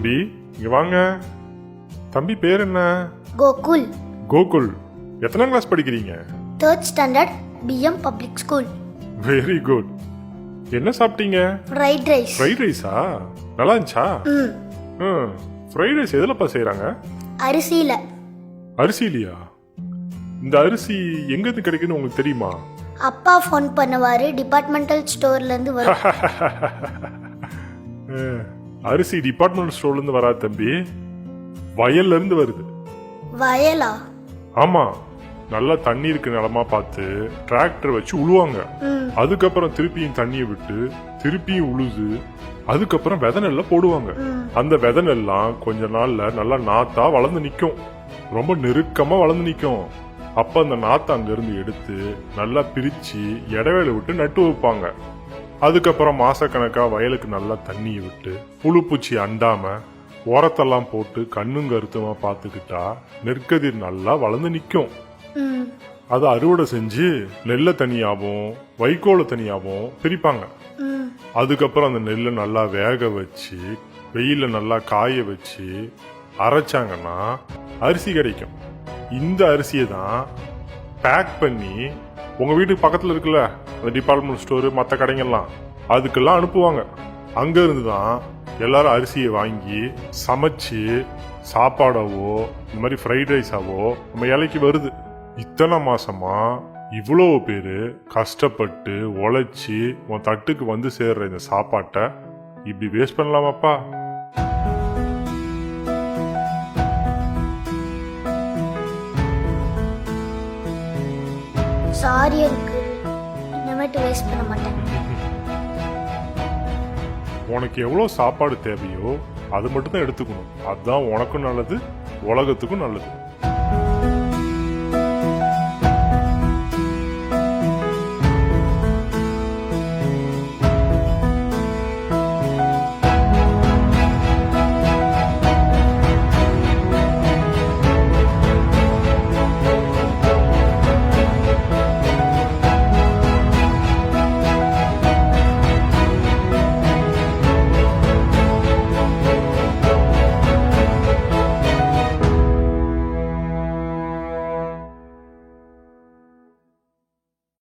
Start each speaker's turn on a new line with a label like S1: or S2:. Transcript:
S1: தம்பி இங்க வாங்க. தம்பி பேர் என்ன?
S2: கோகுல்.
S1: கோகுல். எத்தனாம் கிளாஸ் படிக்கிறீங்க?
S2: 3rd standard BM public school.
S1: Very good. என்ன சாப்பிட்டீங்க?
S2: Fried rice.
S1: ஃப்ரைட் ரைஸா? நல்லா இருந்துச்சா? ஃப்ரைட் ரைஸ் எதுலப்பா செய்றாங்க?
S2: அரிசியில.
S1: அரிசிலையா? இந்த அரிசி எங்க இருந்து கிடைக்குன்னு உங்களுக்கு தெரியுமா?
S2: அப்பா ஃபோன் பண்ணுவாரு, டிபார்ட்மெண்டல் ஸ்டோர்ல இருந்து வரும்.
S1: அரிசி டிபார்ட்மெண்ட் ஸ்டோர்ல இருந்து வராது தம்பி, வயல்ல இருந்து வருது.
S2: வயலா?
S1: ஆமா, நல்லா தண்ணி இருக்கு நிலமா பார்த்து டிராக்டர் வச்சு உழுவாங்க. அதுக்கப்புறம் திருப்பியும் தண்ணியை விட்டு திருப்பியும் உழுது அதுக்கப்புறம் விதை நெல்ல போடுவாங்க. அந்த விதை நெல்லாம் கொஞ்ச நாள்ல நல்லா நாத்தா வளர்ந்து நிக்கும், ரொம்ப நெருக்கமா வளர்ந்து நிக்கும். அப்ப அந்த நாத்தை அங்க இருந்து எடுத்து நல்லா பிரிச்சு இடைவேளை விட்டு நட்டு வைப்பாங்க. அதுக்கப்புறம் மாசக்கணக்கா வயலுக்கு நல்லா தண்ணியை விட்டு புழு பூச்சி அண்டாம உரத்தெல்லாம் போட்டு கண்ணும் கருத்துமா பாத்துக்கிட்டா நெற்கதிர் நல்லா வளர்ந்து நிக்கும். அதை அறுவடை செஞ்சு நெல்லை தனியாவும் வைக்கோலை தனியாவும் பிரிப்பாங்க. அதுக்கப்புறம் அந்த நெல்லை நல்லா வேக வச்சு வெயில நல்லா காய வச்சு அரைச்சாங்கன்னா அரிசி கிடைக்கும். இந்த அரிசியை தான் பேக் பண்ணி உங்க வீட்டுக்கு பக்கத்துல இருக்குல்ல அந்த டிபார்ட்மெண்ட் ஸ்டோரு மற்ற கடைங்கெல்லாம் அதுக்கெல்லாம் அனுப்புவாங்க. அங்க இருந்து தான் எல்லாரும் அரிசியை வாங்கி சமைச்சு சாப்பாடாவோ இந்த மாதிரி ஃப்ரைட் ரைஸாவோ நம்ம இலைக்கு வருது. இத்தனை மாசமா இவ்வளவு பேரு கஷ்டப்பட்டு உழைச்சி உன் தட்டுக்கு வந்து சேர்ற இந்த சாப்பாட்டை இப்படி வேஸ்ட் பண்ணலாமாப்பா?
S2: சாரி அங்கிள், இனிமேட்டு வேஸ்ட் பண்ண மாட்டேன்.
S1: உனக்கு எவ்வளவு சாப்பாடு தேவையோ அது மட்டும் தான் எடுத்துக்கணும். அதுதான் உனக்கும் நல்லது, உலகத்துக்கும் நல்லது.